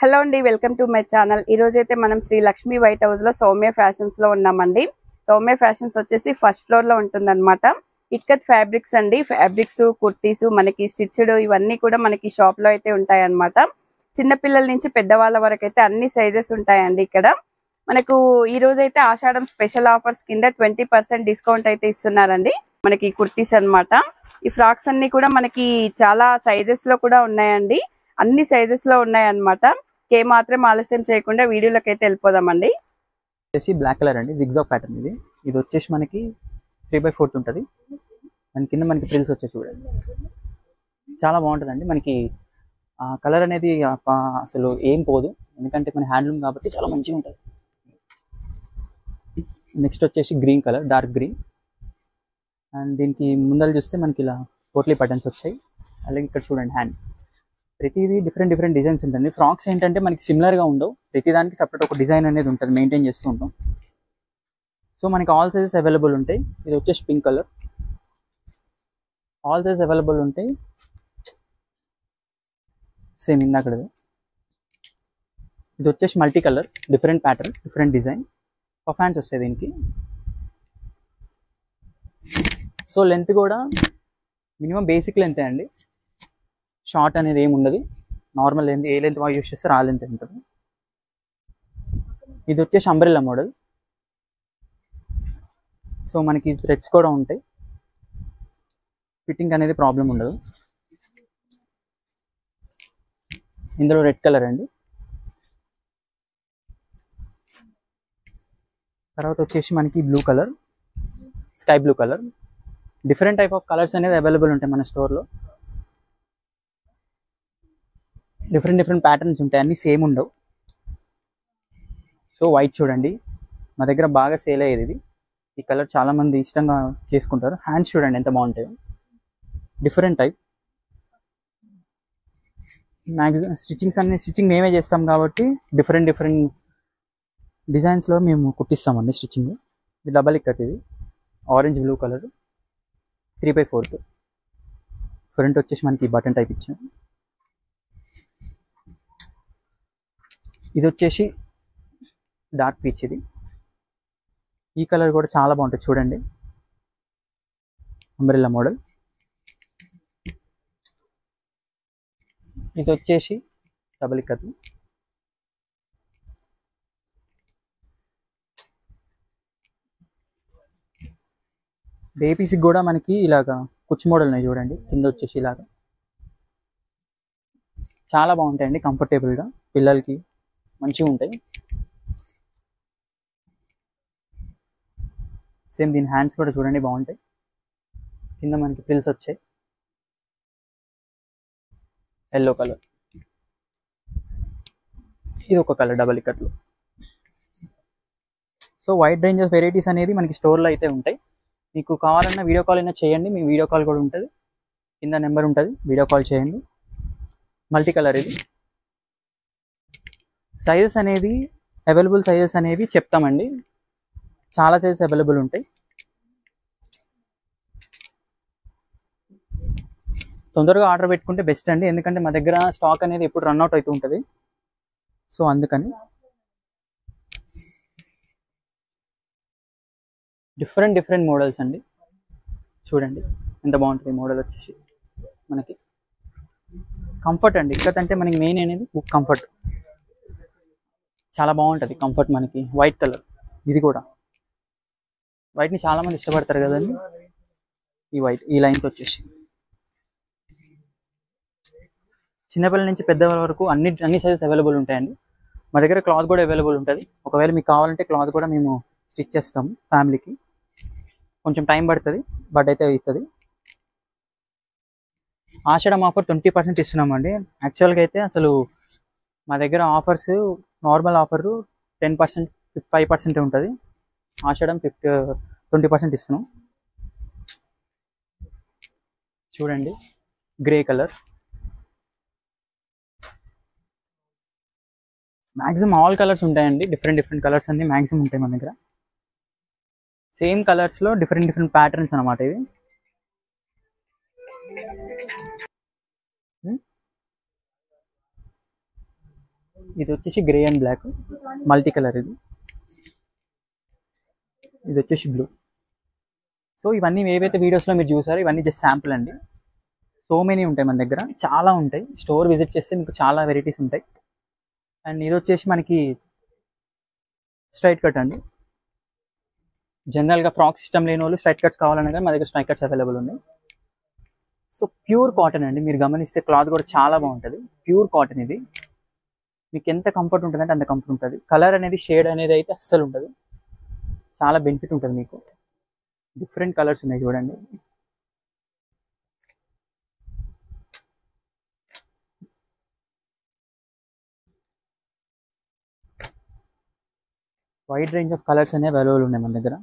Hello అండి, welcome to my channel. ఈ రోజు అయితే మనం శ్రీ లక్ష్మి వైట్ హౌస్ లో సౌమ్య ఫ్యాషన్స్ లో ఉన్నామండి. సౌమ్య ఫ్యాషన్స్ వచ్చేసి ఫస్ట్ ఫ్లోర్ లో ఉంటుందన్నమాట. ఇక్కత్ ఫ్యాబ్రిక్స్ అండి, ఫ్యాబ్రిక్స్, కుర్తీస్, మనకి స్టిచ్డ్ ఇవన్నీ కూడా మనకి షాప్ లో అయితే ఉంటాయన్నమాట. చిన్నపిల్లల నుంచి పెద్దవాళ్ళ వరకు అయితే అన్ని సైజెస్ ఉంటాయండి ఇక్కడ. మనకు ఈ రోజు అయితే ఆషాఢం స్పెషల్ ఆఫర్స్ కింద 20% డిస్కౌంట్ అయితే ఇస్తున్నారండి. మనకి కుర్తీస్ అన్నమాట. ఈ ఫ్రాక్స్ అన్ని కూడా మనకి చాలా సైజెస్ లో కూడా ఉన్నాయండి. అన్ని సైజెస్ లో ఉన్నాయన్నమాట. మాత్రం ఆలస్యం చేయకుండా వీడియోలోకి అయితే వెళ్ళిపోదామండి. వచ్చేసి బ్లాక్ కలర్ అండి, జిగ్జాగ్ ప్యాటర్న్. ఇది వచ్చేసి మనకి 3/4 ఉంటుంది. దాని కింద మనకి ఫ్రిల్స్ వచ్చేసి చూడండి, చాలా బాగుంటుందండి. మనకి ఆ కలర్ అనేది అసలు ఏం పోదు, ఎందుకంటే మన హ్యాండ్లూమ్ కాబట్టి చాలా మంచిగా ఉంటుంది. నెక్స్ట్ వచ్చేసి green colour, dark green. And దీనికి ముందర చూస్తే మనకి ఇలా పోట్లీ బటన్స్ వచ్చాయి. అలాగే ఇక్కడ చూడండి హ్యాండ్, ప్రతిదీ డిఫరెంట్ డిఫరెంట్ డిజైన్స్ ఉంటుంది. ఫ్రాక్స్ ఏంటంటే మనకి సిమిలర్గా ఉండవు, ప్రతిదానికి సపరేట్ ఒక డిజైన్ అనేది ఉంటుంది, మెయింటైన్ చేస్తూ ఉంటాం. సో మనకి ఆల్ సైజెస్ అవైలబుల్ ఉంటాయి. ఇది వచ్చేసి pink colour, all sizes available ఉంటాయి. సేమ్ ఇందాకది. ఇది వచ్చేసి multi colour, different pattern, different design, పఫాన్స్ వస్తాయి దీనికి. సో లెంత్ కూడా మినిమం బేసిక్ లెంతే అండి, షార్ట్ అనేది ఏమి ఉండదు. నార్మల్ లెంత్, ఏ లెంత్ యూస్ చేస్తే ఆ లెంత్ ఉంటుంది. ఇది వచ్చేసి అంబ్రెల్లా మోడల్. సో మనకి థ్రెడ్స్ కూడా ఉంటాయి, ఫిట్టింగ్ అనేది ప్రాబ్లం ఉండదు. ఇందులో రెడ్ కలర్ అండి. తర్వాత వచ్చేసి మనకి blue colour, sky blue colour. Different type of colours అనేది అవైలబుల్ ఉంటాయి మన స్టోర్లో. డిఫరెంట్ డిఫరెంట్ ప్యాటర్న్స్ ఉంటాయి, అన్నీ సేమ్ ఉండవు. సో వైట్ చూడండి, మా దగ్గర బాగా సేల్ అయ్యేది ఇది. ఈ కలర్ చాలామంది ఇష్టంగా చేసుకుంటారు. హ్యాండ్స్ చూడండి ఎంత బాగుంటాయో, డిఫరెంట్ టైప్. మ్యాక్సిమం స్టిచ్చింగ్ మేమే చేస్తాం కాబట్టి డిఫరెంట్ డిఫరెంట్ డిజైన్స్లో మేము కుట్టిస్తామండి స్టిచ్చింగ్. ఇది డబల్ ఇక్కత్, ఇది ఆరెంజ్ బ్లూ కలర్, 3/4. ఫ్రంట్ వచ్చేసి మనకి బటన్ టైప్ ఇచ్చాం. ఇది వచ్చేసి డార్క్ పీచ్. ఇది ఈ కలర్ కూడా చాలా బాగుంటుంది చూడండి, అంబ్రెల్లా మోడల్. ఇది వచ్చేసి డబల్ ఇక్కత్. బేపీస్కి కూడా మనకి ఇలాగా కుచ్చు మోడల్ ఉన్నాయి చూడండి, కింద వచ్చేసి ఇలాగా చాలా బాగుంటాయండి, కంఫర్టబుల్గా పిల్లలకి మంచిగా ఉంటాయి. సేమ్ దీని హ్యాండ్స్ కూడా చూడండి బాగుంటాయి, కింద మనకి ఫ్రిల్స్ వచ్చాయి. ఎల్లో కలర్, ఇది ఒక కలర్ డబల్ ఇక్కత్లో. So wide range of varieties అనేది మనకి స్టోర్లో అయితే ఉంటాయి. మీకు కావాలన్నా వీడియో కాల్ అయినా చేయండి, మీ వీడియో కాల్ కూడా ఉంటుంది, కింద నెంబర్ ఉంటుంది, వీడియో కాల్ చేయండి. Multi colour. ఇది సైజెస్ అనేది అవైలబుల్ సైజెస్ అనేవి చెప్తామండి, చాలా సైజెస్ అవైలబుల్ ఉంటాయి. తొందరగా ఆర్డర్ పెట్టుకుంటే బెస్ట్ అండి, ఎందుకంటే మా దగ్గర స్టాక్ అనేది ఎప్పుడు రన్ అవుట్ అవుతూ ఉంటుంది. సో అందుకని డిఫరెంట్ డిఫరెంట్ మోడల్స్ అండి, చూడండి ఎంత బాగుంటుంది మోడల్. వచ్చేసి మనకి కంఫర్ట్ అండి, ఇక్కడంటే మనకి మెయిన్ అనేది బుక్ కంఫర్ట్, చాలా బాగుంటుంది కంఫర్ట్. మనకి వైట్ కలర్, ఇది కూడా వైట్ని చాలామంది ఇష్టపడతారు కదండి. ఈ వైట్, ఈ లైన్స్ వచ్చేసి చిన్నపిల్లల నుంచి పెద్దవాళ్ళ వరకు అన్ని సైజెస్ అవైలబుల్ ఉంటాయండి. మా దగ్గర క్లాత్ కూడా అవైలబుల్ ఉంటుంది, ఒకవేళ మీకు కావాలంటే క్లాత్ కూడా మేము స్టిచ్ చేస్తాము. ఫ్యామిలీకి కొంచెం టైం పడుతుంది, బట్ అయితే ఇస్తుంది. ఆషాఢం ఆఫర్ 20% ఇస్తున్నామండి. యాక్చువల్గా అయితే అసలు మా దగ్గర ఆఫర్స్ నార్మల్ ఆఫర్ 10%, 5% ఉంటుంది. ఆషాఢం 20% ఇస్తున్నాం. చూడండి grey colour, maximum all colours ఉంటాయండి, డిఫరెంట్ డిఫరెంట్ కలర్స్ అన్ని మ్యాక్సిమం ఉంటాయి మన దగ్గర. సేమ్ కలర్స్లో డిఫరెంట్ డిఫరెంట్ ప్యాటర్న్స్ అనమాట. ఇది ఇది వచ్చేసి grey and black multi colour. ఇది వచ్చేసి బ్లూ. సో ఇవన్నీ ఏవైతే వీడియోస్లో మీరు చూసారో ఇవన్నీ జస్ట్ శాంపుల్ అండి. సో మెనీ ఉంటాయి మన దగ్గర, చాలా ఉంటాయి. స్టోర్ విజిట్ చేస్తే మీకు చాలా వెరైటీస్ ఉంటాయి. అండ్ ఇది వచ్చేసి మనకి స్ట్రైట్ కట్ అండి. జనరల్గా ఫ్రాక్ సిస్టమ్ లేని వాళ్ళు స్ట్రైట్ కట్స్ కావాలన్నా కానీ మా దగ్గర స్ట్రైట్ కట్స్ అవైలబుల్ ఉన్నాయి. సో ప్యూర్ కాటన్ అండి, మీరు గమనిస్తే క్లాత్ కూడా చాలా బాగుంటుంది. ప్యూర్ కాటన్ ఇది. మీకు ఎంత కంఫర్ట్ ఉంటుంది అంటే అంత కంఫర్ట్ ఉంటుంది. కలర్ అనేది షేడ్ అనేది అయితే అస్సలు ఉంటుంది. చాలా బెనిఫిట్ ఉంటుంది మీకు. డిఫరెంట్ కలర్స్ ఉన్నాయి చూడండి. వైడ్ రేంజ్ ఆఫ్ కలర్స్ అనేవి అవైలబుల్ ఉన్నాయి మన దగ్గర.